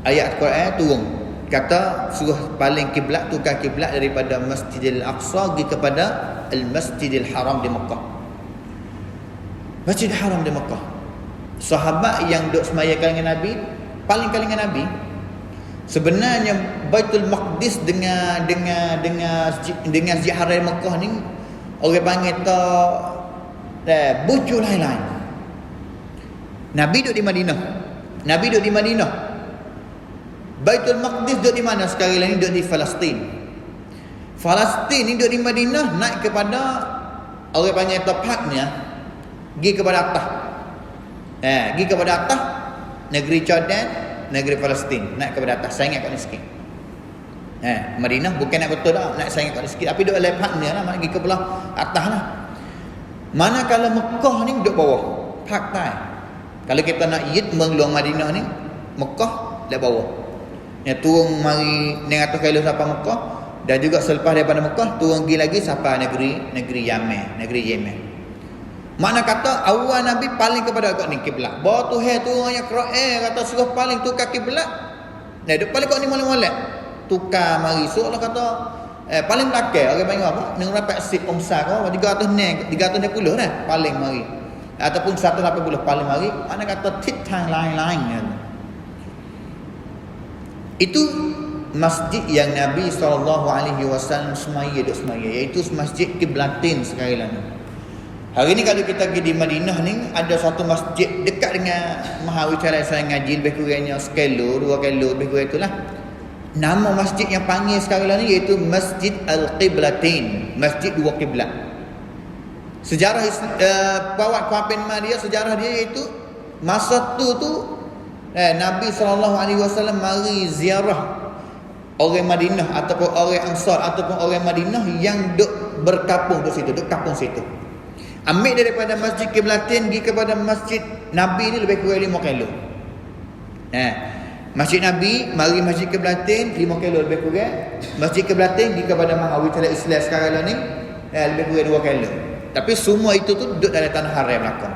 ayat Quran turun kata suruh paling kiblat, tukar kiblat daripada Masjidil Aqsa pergi kepada Al-Masjidil Haram di Mekah. Masjidil Haram di Mekah. Sahabat yang duk semaya kalangan Nabi, paling kalangan Nabi, sebenarnya Baitul Maqdis dengan Masjid Haram Mekah ni orang panggil bucu lain-lain. Nabi duduk di Madinah. Baitul Maqdis duduk di mana sekarang ni? Duduk di Palestin. Palestin ni duduk di Madinah, naik kepada orang panggil tepatnya pergi kepada atas. Pergi kepada atas negeri Jordan, negeri Palestin, naik kepada atas. Saya ingat kat ni sikit. Madinah bukan nak betul dah, nak saya ingat kat ni sikit. Tapi duduk lepak ni lah, pergi ke belah atas lah. Manakala Mekah ni duduk bawah, partai. Kalau kita nak id mengeluar Madinah ni, Mekah di bawah. Turun mari 900 kilo sampai Mekah, dan juga selepas daripada Mekah turun pergi lagi sampai negeri Yemen. Mana kata awal Nabi paling kepada kat ni kiblat. Bawa Tuhan turun ayat Quran kata suruh paling tukar kiblat. Dia paling kat ni molek-molek. Tukar mari so Allah kata paling belakang orang panggil apa? Nang rapat sip omsar kau 300 dah paling mari. Ataupun 180 paling mari. Mana kata titang lain-lain. Itu masjid yang Nabi SAW semaya, iaitu masjid Qiblatain sekarang ni. Hari ni kalau kita pergi di Madinah ni, ada satu masjid dekat dengan Mahawisyalaya saya ngaji, lebih kurangnya 1 kilo, 2 kilo, lebih kurang itulah. Nama masjid yang panggil sekarang ni iaitu Masjid Al-Qiblatain, Masjid Dua Kiblat. Sejarah Pawat Kuapin dia, sejarah dia iaitu masa tu Nabi SAW mari ziarah orang Madinah ataupun orang Ansar ataupun orang Madinah yang duk berkapung di situ, duk kapung situ. Ambil daripada Masjid Qiblatain pergi kepada Masjid Nabi ni lebih kurang 5 kilo. Masjid Nabi mari Masjid Qiblatain 5 kilo lebih kurang. Masjid Qiblatain pergi kepada Mahawisyalaya Islam sekarang ni lebih kurang 2 kilo. Tapi semua itu tu duduk dalam tanah haram belakang.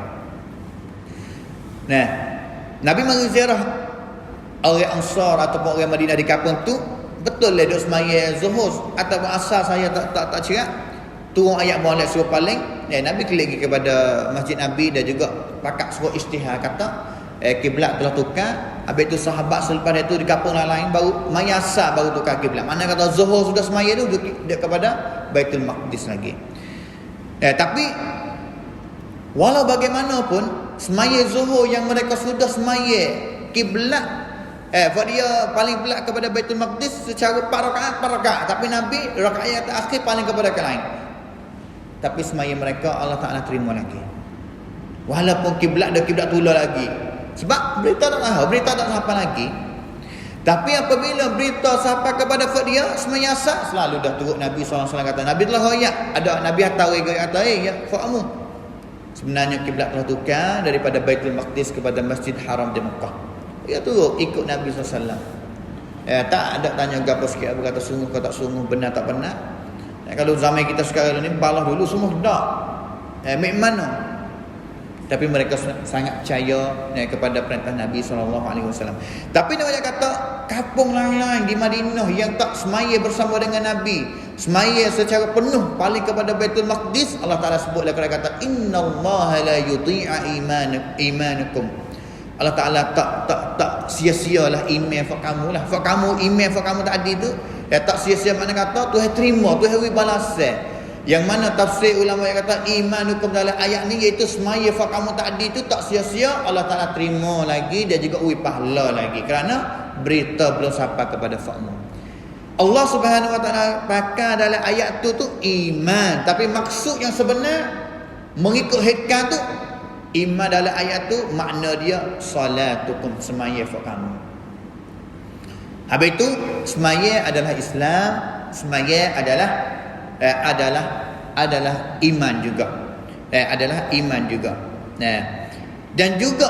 Nabi mari ziarah orang Ansar ataupun orang Madinah di kampung tu. Betul lah duk semaya zuhur ataupun asar saya tak cerak. Turun ayat molek suruh paling. Nabi keligi kepada Masjid Nabi dan juga pakak suruh istihar kata kiblat telah tukar. Habis tu sahabat selepas itu di kampung lain baru maya asar baru tukar kiblat. Mana kata zuhur sudah semaya tu dia kepada Baitul Maqdis lagi. Tapi walau bagaimanapun semaya zuhur yang mereka sudah semaya kiblat dia paling belak kepada Baitul Maqdis secara 4 rakaat. Tapi Nabi rakaat terakhir paling kepada ke lain. Tapi semaya mereka Allah Ta'ala terima lagi. Walaupun kiblat tula lagi. Sebab berita tak sampai lagi. Tapi apabila berita sampai kepada dia semaya asar selalu dah turut Nabi SAW kata Nabi telah royak. Ada Nabi hantar kata ya fa'amu. Sebenarnya kiblat telah tukar daripada Baitul Maqdis kepada Masjid Haram di Mekah. Ya turut ikut Nabi SAW. Tak ada tanya gapo sikit apa kata sungguh kau tak sungguh, benar tak benar. Kalau zaman kita sekarang ni balah dulu semua dak. Mek mana? Tapi mereka sangat percaya kepada perintah Nabi SAW. Tapi nak kata kampung lain-lain di Madinah yang tak semaya bersama dengan Nabi, semaya secara penuh paling kepada Baitul Maqdis, Allah Taala sebutlah kata innallaha la yudhi'a imanakum. Allah Ta'ala tak sia-sialah iman fak kamu lah. Fak kamu iman fak kamu tadi tu tak sia-sia. Mana kata Tuhan terima, Tuhan beri balasan. Yang mana tafsir ulama yang kata imanukum dalam ayat ni iaitu semaya fak kamu tadi tu tak sia-sia, Allah Ta'ala terima lagi dan juga beri pahala lagi kerana berita belum sampai kepada fakmu. Allah Subhanahu Wa Ta'ala pakai dalam ayat tu iman, tapi maksud yang sebenar mengikut hikam tu iman dalam ayat tu makna dia salatukum, semaya fak kamu. Habis itu semaya adalah Islam, semaya adalah iman juga. Adalah iman juga. Dan juga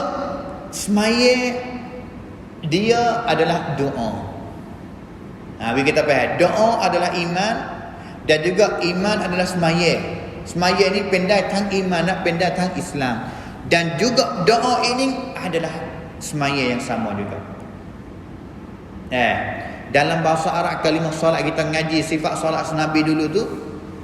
semaya dia adalah doa. Bila kita faham doa adalah iman dan juga iman adalah semaya. Semaya ni pendek tang iman, pendek tang Islam. Dan juga doa ini adalah semaya yang sama juga. Dalam bahasa Arab kalimah solat kita ngaji sifat solat Nabi dulu tu,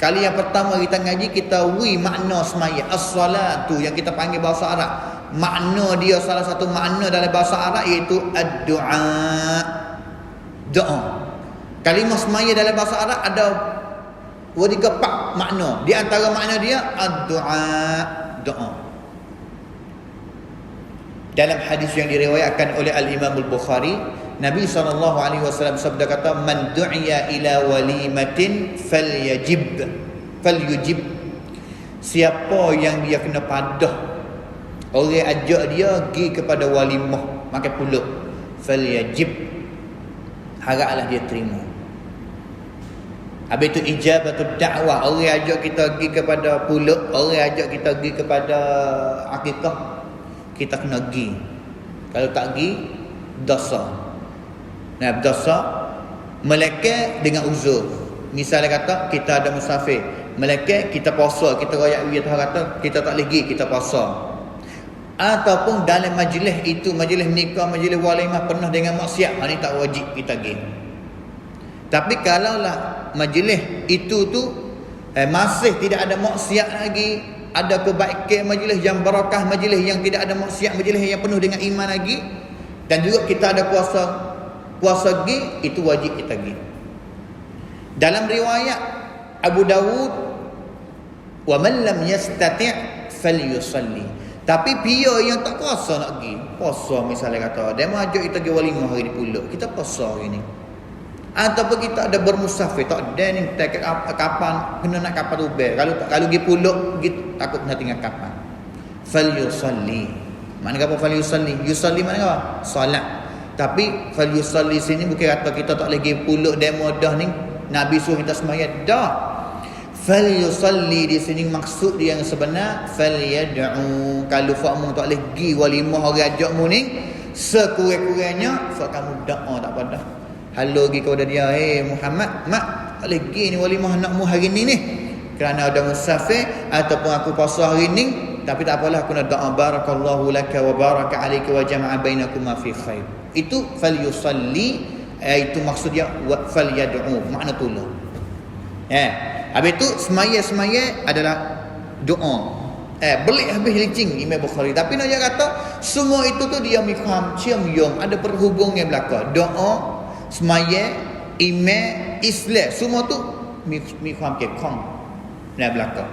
kali yang pertama kita ngaji kita makna semaya. As-salatu yang kita panggil bahasa Arab, makna dia salah satu makna dalam bahasa Arab iaitu ad-du'a. Doa. Kalimah semaya dalam bahasa Arab ada 3-4 makna. Di antara makna dia ad-du'a, doa. Dalam hadis yang diriwayatkan oleh Al-Imam Al-Bukhari, Nabi SAW sabda kata, man du'iya ila walimatin falyujib. Siapa yang dia kena padah, orang ajak dia pergi kepada walimah makan pulut, falyajib, haraplah dia terima. Habis itu ijabatul da'wah, orang ajak kita pergi kepada pulut, orang ajak kita pergi kepada akikah, kita kena pergi. Kalau tak pergi, dosa. Nah, dosa melekeh dengan uzur. Misalnya kata kita ada musafir, melekeh kita puasa, kita royak dia kata kita tak lagi, kita puasa. Ataupun dalam majlis itu, majlis nikah, majlis walimah penuh dengan maksiat, ini tak wajib kita pergi. Tapi kalaulah majlis itu tu masih tidak ada maksiat lagi, ada kebaikan majlis yang barakah, majlis yang tidak ada maksiat, majlis yang penuh dengan iman lagi, dan juga kita ada puasa pergi, itu wajib kita pergi. Dalam riwayat Abu Dawud, wa man lam yastati' falyusalli. Tapi pia yang tak puasa nak pergi, puasa misalnya kata dia ajak kita pergi walimah hari ni pula, kita puasa hari ni. Ataupun kita ada bermusafir, tak ada ni kapan kena nak kapal ubel, kalau pergi pulak takut kena tinggal kapal. Falyusalli, mana apa falyusalli? Yusalli mana apa? Solat. Tapi falyusalli sini bukan kata kita tak lagi pulak demo dah ni Nabi suruh kita sembahyang, dah. Falyusalli di sini maksud dia yang sebenar, falyad'u. Kalau fakmu tak lagi walimah orang ajakmu ni, sekurang-kurangnya fak kamu doa tak pada. Halo pergi kepada dia, Muhammad, mak tak lagi ni walimah anakmu hari ni kerana ada musafir ataupun aku puasa hari ni, tapi tak apalah, aku nak doa barakallahu laka wa baraka alayka wa jama'a bainakuma fi khair. Itu falyusalli, itu maksud dia falyad'u, makna tolong. Habis tu semaya adalah doa. Belik habis licing Imam Bukhari. Tapi nak kata semua itu tu dia mikam cium yom, ada perhubungan belaka. Doa, semaya, imam, Islam, semua tu mikam ke kong nak belaka.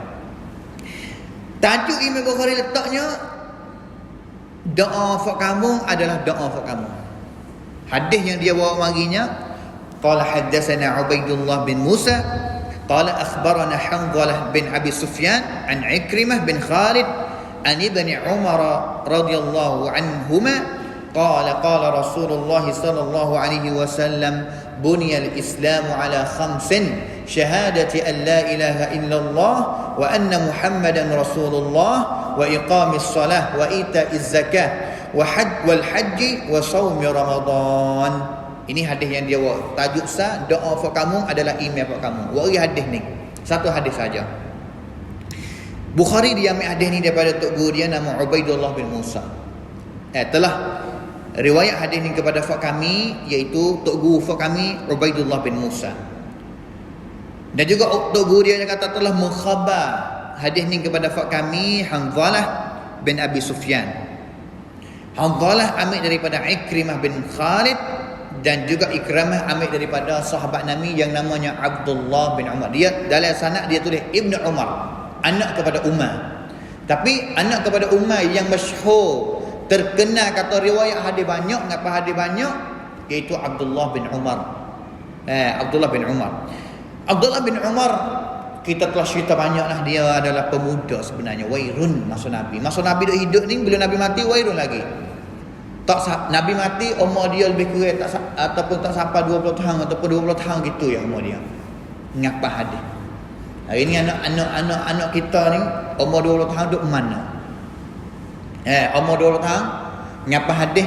Tajuk Imam Bukhari letaknya doa untuk kamu adalah doa untuk kamu. Hadis yang dia bawa marinya, qala haddatsana Ubaidullah bin Musa qala akhbarana Hanzalah bin Abi Sufyan an Ikrimah bin Khalid an Ibn Umar radhiyallahu anhuma qala qala Rasulullah sallallahu alaihi wasallam bunya al-Islam ala khamsin syahadati an la ilaha illallah wa anna Muhammadan Rasulullah wa iqamis salah wa ita'iz zakah wa wal haji wa shaumi Ramadan. Ini hadis yang dia bawa. Tajuk sah doa untuk kamu adalah iman untuk kamu. Wari hadis ni. Satu hadis saja. Bukhari dia ambil hadis ni daripada tok guru dia nama Ubaidullah bin Musa. Telah riwayat hadis ni kepada fak kami, iaitu tok guru fak kami Ubaidullah bin Musa. Dan juga tok guru dia kata telah mengkhabar hadis ni kepada fak kami Hanzalah bin Abi Sufyan. Hanzalah ambil daripada Ikrimah bin Khalid, dan juga Ikramah ambil daripada sahabat Nabi yang namanya Abdullah bin Umar. Dia dalam sanad dia tulis Ibn Umar, anak kepada Umar. Tapi anak kepada Umar yang masyhur, terkenal kata riwayat hadis banyak, ngapa hadis banyak, iaitu Abdullah bin Umar. Abdullah bin Umar. Abdullah bin Umar kita telah cerita banyaklah, dia adalah pemuda sebenarnya, wairun masa Nabi. Masa Nabi dah hidup ni, bila Nabi mati wairun lagi. Tak, Nabi mati umur dia lebih kurang ataupun tak sampai 20 tahun ataupun 20 tahun gitu ya umur dia. Ngapa hadis. Hari ni anak kita ni umur 20 tahun duk mana? Umur 20 tahun ngapa hadis?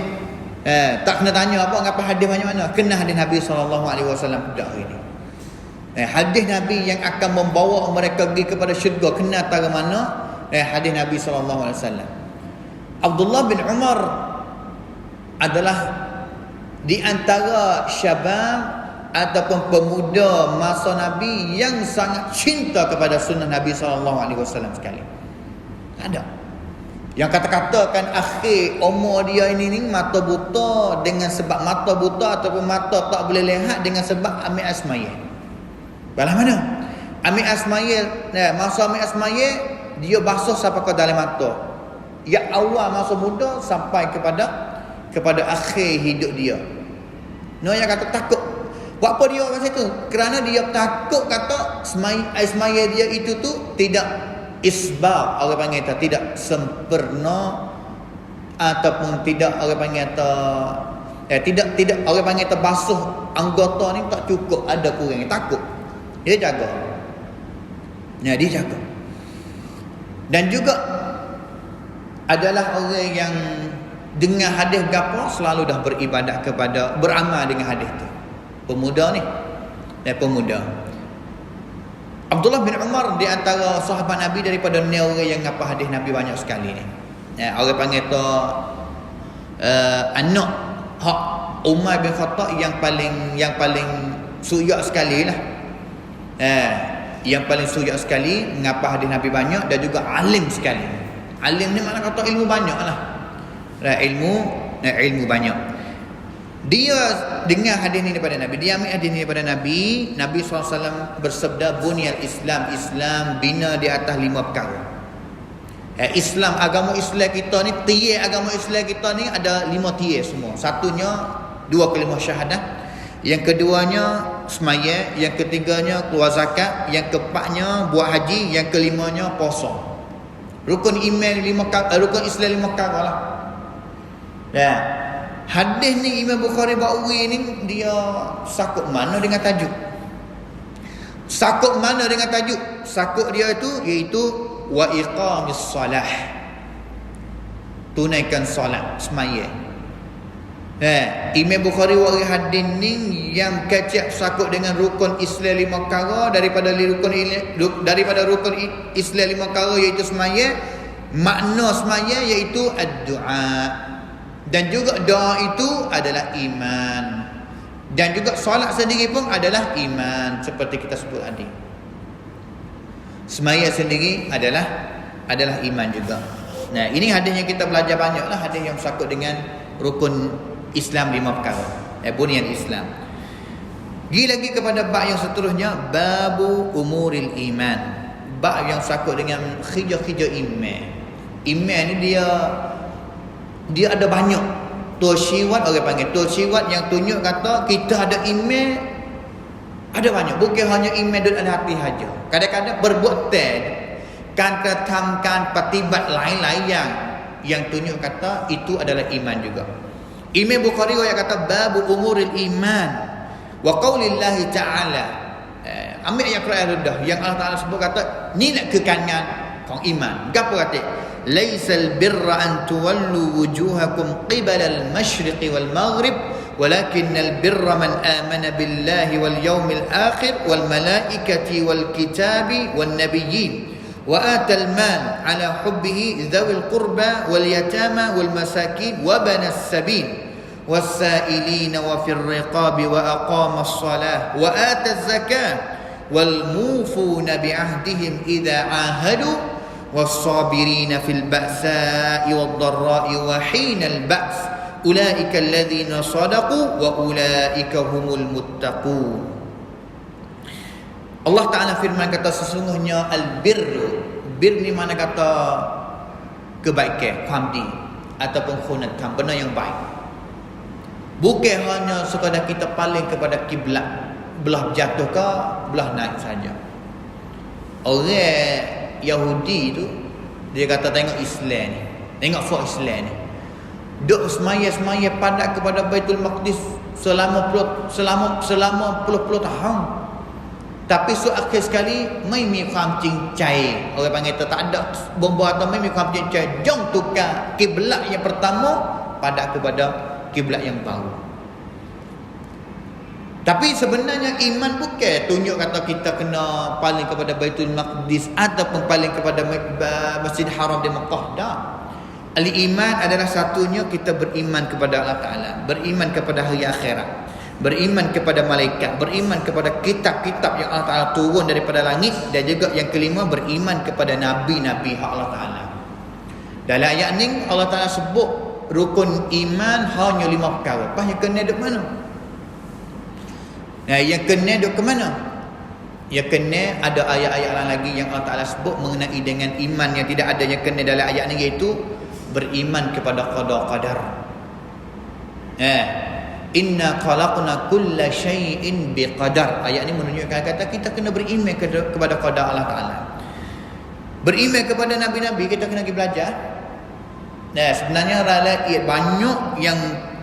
Tak kena tanya apa ngapa hadis banyak mana? Kena hadis Nabi SAW dah hari ni. Hadis Nabi yang akan membawa mereka pergi kepada syurga kena tara mana? Hadis Nabi SAW. Abdullah bin Umar adalah di antara syabab ataupun pemuda masa Nabi yang sangat cinta kepada sunnah Nabi SAW sekali. Ada yang kata-katakan akhir umur dia ini mata buta dengan sebab mata buta ataupun mata tak boleh lihat dengan sebab ambil asmaya. Balah mana? Ambil asmaya, masa ambil asmaya dia basuh sampai ke dalam mata. Ya awal masa muda sampai kepada akhir hidup dia. Yang kata takut. Buat apa dia masa itu? Kerana dia takut kata semaya dia itu tu tidak isbab, orang panggil tidak sempurna, ataupun tidak orang panggil tidak orang panggil basuh anggota ni tak cukup, ada kurang. Takut. Dia jaga. Dia jaga. Dan juga adalah orang yang dengar hadis gapo selalu dah beribadat kepada, beramal dengan hadis tu. Pemuda ni. Pemuda. Abdullah bin Umar di antara sahabat Nabi daripada ni orang yang ngapa hadis Nabi banyak sekali ni. Orang panggil tu anak hak Umar bin Khattab yang paling suyak sekali lah. Yang paling suyak sekali mengapa hadis Nabi banyak, dan juga alim sekali. Alim ni makna kata ilmu banyak lah. Ilmu banyak. Dia dengar hadis ni daripada Nabi, dia ambil hadis ni daripada Nabi. Nabi SAW bersabda, bunyal Islam bina di atas 5 perkara. Islam, agama Islam kita ni, tiar agama Islam kita ni ada 5 tiar semua. Satunya 2 kalimah syahadah, yang keduanya semaya, yang ketiganya keluar zakat, yang keempatnya buat haji, yang kelimanya puasa. Rukun iman 5, rukun Islam 5 perkara lah. Hadis ni Imam Bukhari bawi ni dia sakut mana dengan tajuk? Sakut mana dengan tajuk? Sakut dia itu iaitu wa iqamis solah. Tunaikan solat semaya. Imam Bukhari waris hadis ni yang kecap sakut dengan rukun Islam 5 perkara, daripada rukun Islam 5 perkara iaitu semaya. Makna semaya iaitu ad-du'a. Dan juga doa itu adalah iman. Dan juga solat sendiri pun adalah iman, seperti kita sebut tadi. Semaya sendiri adalah iman juga. Nah, ini hadis yang kita belajar banyaklah, hadis yang sakut dengan rukun Islam 5 perkara. Bunyan Islam. Pergi lagi kepada bab yang seterusnya, babu umuril iman. Bab yang sakut dengan khijah-khijah iman. Iman ni dia ada banyak tosyiwat, orang panggil tosyiwat yang tunjuk kata kita ada iman. Ada banyak, bukan hanya iman dalam hati saja. Kadang-kadang berbuatan, kan ketamkan petibat lain-lain yang tunjuk kata itu adalah iman juga. Imam Bukhari yang kata babu umuril iman wa qaulillahi ta'ala. Ambil ayat Quran dah yang Allah Taala sebut kata ni nak kekangan kong iman. Gapo kata? Laisal birra an tuwallu wujuhakum qibala al-masyriqi wal maghrib walakinnal birra man amana billahi wal yawmil akhir wal malaikati wal kitabi wan nabiyyin wa atal mal ala hubbihi dzawil qurba wal yatama wal masakin wa banas sabil was-sa'ilina wa fir riqabi wa aqamas salah wa ataz zakah wal mufuna bi ahdihim idza ahadu والصابرين في البأساء والضراء وحين البأس أولئك الذين صدقوا وأولئك هم المتقون. Allah Ta'ala firman kata sesungguhnya al-birru. Bir ni mana kata kebaikan, kamdi ataupun khunatan, benda yang baik. Bukan hanya sekadar kita paling kepada kiblat, belah jatuh ke belah naik saja. Orang Yahudi tu dia kata tengok Islam ni, tengok fok Islam ni, duk semaya padat kepada Baitul Maqdis selama puluh tahun. Tapi akhir sekali mai mi kham cincai, orang panggil tak ada bomba atau mai mi kham cincai, jom tukar kiblat yang pertama padat kepada kiblat yang baru. Tapi sebenarnya iman bukan tunjuk kata kita kena paling kepada Baitul Maqdis ataupun paling kepada Masjid Haram di Makkah. Dah. Al-iman adalah satunya kita beriman kepada Allah Ta'ala, beriman kepada hari akhirat, beriman kepada malaikat, beriman kepada kitab-kitab yang Allah Ta'ala turun daripada langit, dan juga yang kelima beriman kepada nabi-nabi Allah Ta'ala. Dalam ayat ni Allah Ta'ala sebut rukun iman hanya 5 perkara. Lepas yang kena duduk mana? Yang kena duduk ke mana? Ya kena ada ayat-ayat lain lagi yang Allah Ta'ala sebut mengenai dengan iman yang tidak adanya kena dalam ayat ni, iaitu beriman kepada qada qadar. Inna khalaqna kulla syai'in biqadar. Ayat ni menunjukkan kata kita kena beriman kepada qada Allah Ta'ala. Beriman kepada nabi-nabi, kita kena pergi belajar. Sebenarnya banyak yang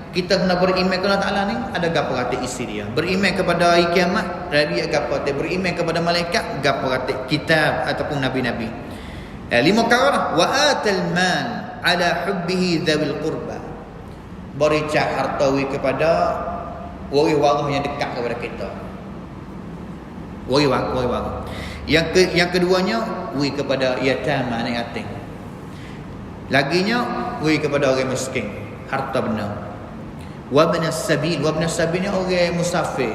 kita kena beriman kepada Allah Ta'ala ni, ada gapo kata isi dia. Beriman kepada hari kiamat, dia gapo kata. Beriman kepada malaikat, gapo kata kitab ataupun nabi-nabi. 5 perkara. Wa atal mal ala hubbihi dzawil qurba. Beri hartawi kepada waris-waris yang dekat kepada kita. Waris-waris. Yang keduanya, beri kepada yatama, anak yatim. Laginya, beri kepada orang miskin, harta benar. Wabnas sabil ni orang musafir,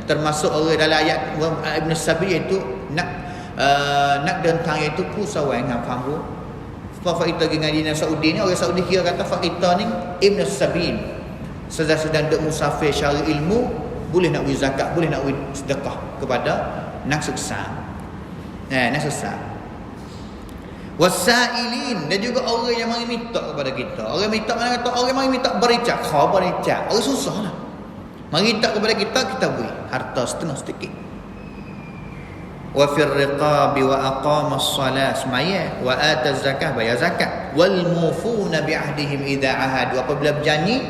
termasuk orang dalam ayat Ibn Sabil, iaitu nak dentang, iaitu pusawai dengan faham. Sebab kita pergi ngaji dengan Saudi ni, orang Saudi kira kata kita ni Ibn Sabil, sedang duduk musafir syara ilmu, boleh nak beri zakat, boleh nak beri sedekah kepada nak suksa. Nak suksa. Wasailin, dan juga orang yang mari minta kepada kita. Orang minta mana kata? Orang mari minta bericak, bericak. Orang susah lah. Mari minta kepada kita beri harta setengah sedikit. Wa fir riqabi wa aqama as-salat, semaya, wa ata zakah, bayar zakat. Wal mufuna bi ahdihim idza ahadu, apabila berjanji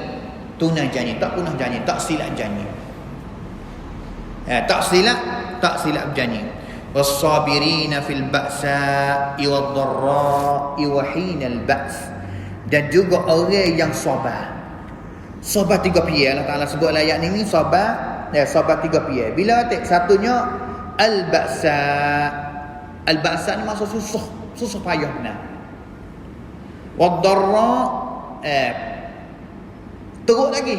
tunai janji, tak punah janji, tak silap janji. Tak silap berjanji. Was-sabirina fil ba'sa'i wad-dharra'i wa hinal ba's, dan juga orang yang sabar. Sabar 3 piye Allah Taala sebut ayat ni sabar, sabar 3 piye. Bila satunya al-ba'sa. Al-ba'sa ni maksud susah payah benar. Wad-dharra teruk lagi,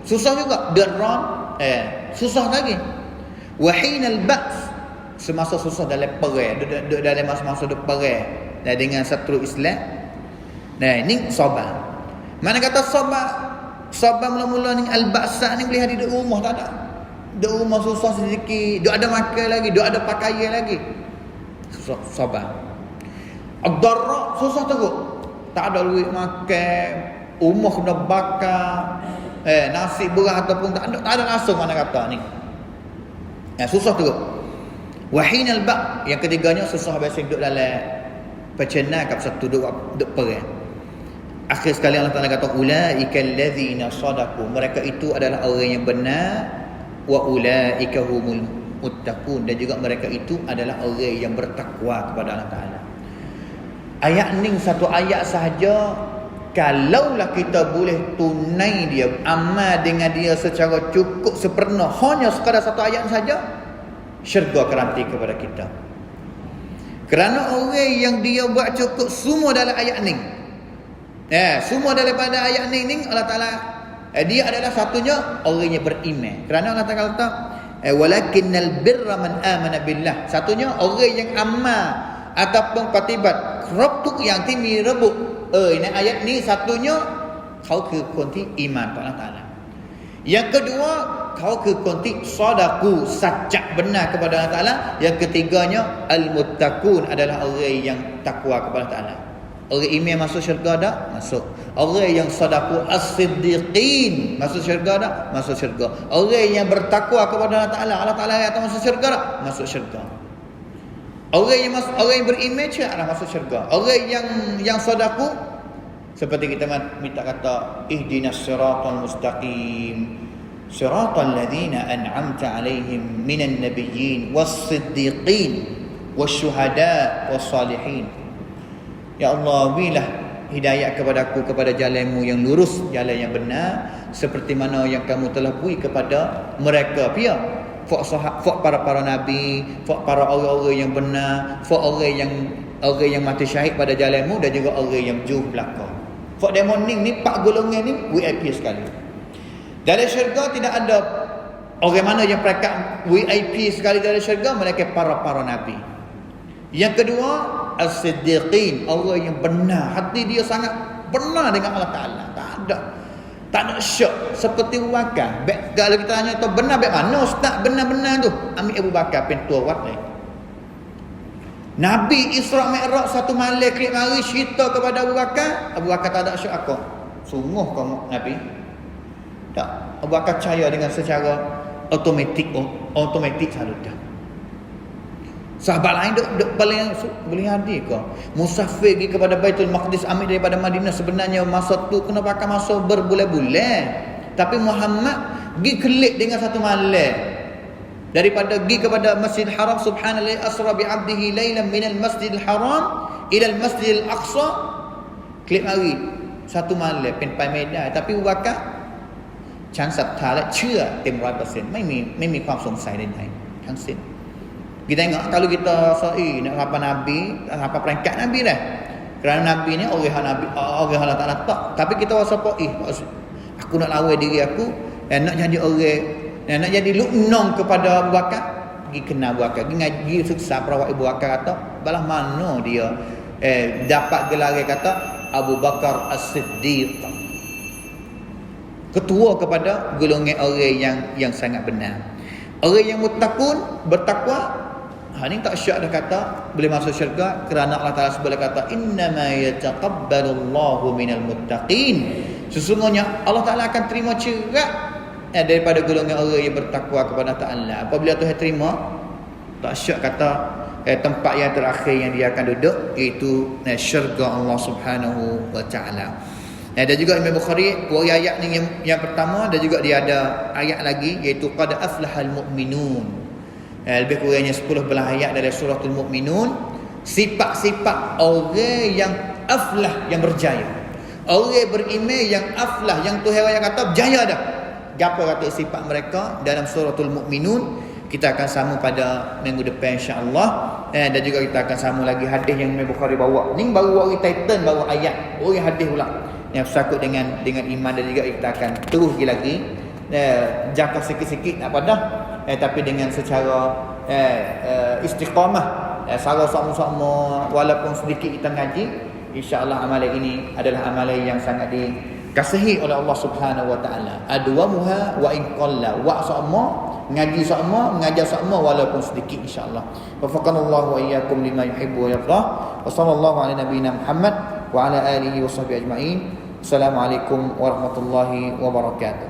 susah juga. Darran susah lagi. Wa hinal ba's, semasa susah dalam perang, dalam masa-masa perang dengan satu Islam. Ini sabar. Mana kata sabar mula-mula ni al-ba'sa ni boleh ada di rumah, tak ada. Di rumah susah sedikit, duk ada makan lagi, duk ada pakaian lagi. Sabar. Ad-darra susah teruk. Tak ada duit makan, rumah kena bakar, nasi beras ataupun tak ada rasa, mana kata ni. Susah teruk. Wahinal ba', yang ketiganya susah biasa duduk dalam percenak satu duduk perang. Akhir sekali Allah Taala kata ulaikal ladzina sadaqu, mereka itu adalah orang yang benar, wa ulaika humul muttaqun, dan juga mereka itu adalah orang yang bertakwa kepada Allah Taala. Ayat ni satu ayat sahaja, kalaulah kita boleh tunai dia, amal dengan dia secara cukup sempurna, hanya sekadar satu ayat saja, syurga garanti kepada kita. Kerana orang yang dia buat cukup semua dalam ayat ni, semua daripada ayat ni Allah Ta'ala, dia adalah satunya orang yang beriman. Kerana Allah Ta'ala kata walakinnal birra man amana billah, satunya orang yang amal ataupun katibat kerap yang timi rebuk. Ini ayat ni satunya kau ke konti iman pada Allah Ta'ala. Yang kedua, kau ke konti sadaku, sajak benar kepada Allah Ta'ala. Yang ketiganya, al-muttaqun, adalah orang yang takwa kepada Allah Ta'ala. Orang iman masuk syurga tak? Masuk. Orang yang sadaku as-siddiqin masuk syurga tak? Masuk syurga. Orang yang bertakwa kepada Allah Ta'ala yang masuk syurga tak? Masuk syurga. Orang yang beriman adalah masuk syurga. Orang yang sadaku, seperti kita minta kata ihdinas siratal mustaqim siratal ladzina an'amta alaihim minan nabiyyin was-siddiqin wasyuhada was-salihin. Ya Allah, berilah hidayah kepadaku kepada jalanmu yang lurus, jalan yang benar, seperti mana yang kamu telah beri kepada mereka pia, fak para nabi, fak para orang-orang yang benar, fak orang yang mati syahid pada jalanmu, dan juga orang yang jauh belaka. Fak demoning ni 4 golongan ni VIP sekali. Dalam syurga tidak ada orang mana yang peringkat VIP sekali dalam syurga, mereka para nabi. Yang kedua, as-siddiqin, orang yang benar, hati dia sangat benar dengan Allah Ta'ala. Tak ada syak. seperti Abu Bakar. Kalau kita tanya tu benar baik mana ustaz benar-benar tu? Ambil Abu Bakar pintu wat ni. Nabi Isra Mi'raj satu malam klik mari cerita kepada Abu Bakar tak ada syak aku. Sungguh kamu Nabi. Tak, Abu Bakar percaya dengan secara automatik selalu dah. Sahabat lain duk paling boleh hadir ke? Musafir pergi kepada Baitul Maqdis ambil daripada Madinah sebenarnya masa tu kena pakai masa berbulan-bulan. Tapi Muhammad pergi kelik dengan satu malam. Daripada pergi kepada Masjidil Haram subhanallahi asra bi 'abdihi lailan minal Masjidil Haram ila al Masjidil Aqsa. Kelik mari satu malam pen Medan tapi Abu Bakar ฉันศรัทธาและเชื่อเต็ม 100% ไม่มีความสงสัยใดๆทั้งสิ้น kita tengok kalau kita nak hafal Nabi, hafal peringkat Nabi dah. Kerana Nabi ni orang Allah Taala tak. Tapi kita rasa aku nak lawan diri aku nak jadi orang nak jadi luknong kepada Abu Bakar, pergi kenal Abu Bakar, pergi ngaji suksa perawat Abu Bakar kata, balah mana dia dapat gelar kata Abu Bakar As-Siddiq. Ketua kepada golongan orang yang sangat benar. Orang yang muttaqun, bertakwa, ni tak syak dah kata boleh masuk syurga kerana Allah Taala sebut kata innama yataqabbalullahu minal muttaqin. Sesungguhnya Allah Taala akan terima cerak daripada golongan orang yang bertakwa kepada Taala. Apabila Tuhan terima, tak syak kata tempat yang terakhir yang dia akan duduk iaitu syurga Allah Subhanahu wa taala. Ada juga Imam Bukhari ayat ni yang pertama, dan juga dia ada ayat lagi iaitu qad aflahal mu'minun. Lebih kurangnya 10 belah ayat dari suratul Mu'minun. Sifat-sifat orang yang aflah, yang berjaya. Orang beriman yang aflah, yang Tuhan yang kata berjaya dah. Gapo kata sifat mereka dalam suratul Mu'minun. Kita akan sambung pada minggu depan insya-Allah. Dan juga kita akan sambung lagi hadis yang Imam Bukhari bawa. Ni baru orang title, baru ayat. Oh, hadis pula yang bersangkut dengan iman, dan juga kita akan terus lagi jangka sikit-sikit tak pada tapi dengan secara istiqamah sama-sama walaupun sedikit kita ngaji, insya-Allah amalan ini adalah amalan yang sangat dikasihi oleh Allah Subhanahu wa taala. Adwamuha wa in qalla, wa sama ngaji sama, mengajar sama walaupun sedikit insya-Allah. Wafaqanallahu wa iyyakum lima yuhibbu wa yardah. Wa sallallahu ala nabiyyina Muhammad wa ala alihi wa sahbihi ajma'in. Assalamualaikum warahmatullahi wabarakatuh.